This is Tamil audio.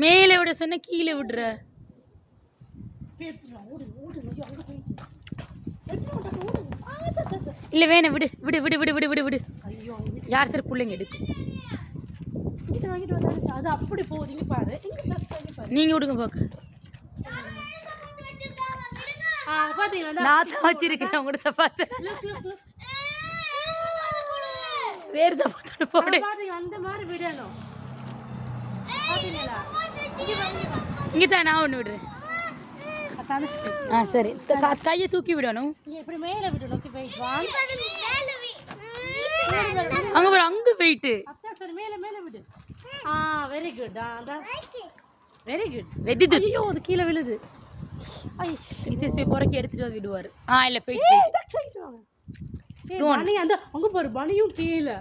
மேலே விட சொன்ன கீழே விடுற. இல்லை வேணாம் விடு விடு விடு விடு விடு விடு விடு. யார் சார் பிள்ளைங்க எடுக்கும். அது அப்படி போகுதுங்க பாரு. நீங்கள் விடுங்க பார்க்க. நான் தான் வச்சிருக்கிறேன் உங்களோட சப்பாத்து. வேறு சப்பாத்தோட போடு. அந்த மாதிரி விடணும். இங்கே தான் நான் ஒன்று விடுறேன். ஆ சரி, கையை தூக்கி விடணும். இப்படி மேலே விடணும். அங்கே வர அங்கே போயிட்டு சரி மேலே மேலே விடு. Very good. Very good. வெடி. ஐயோ அது கீழே விழுது. நிதிஷ் போய் புறக்கி எடுத்துட்டு வந்து விடுவார். இல்லை போயிட்டு அந்த அங்கே பாரு பனியும் கீழே.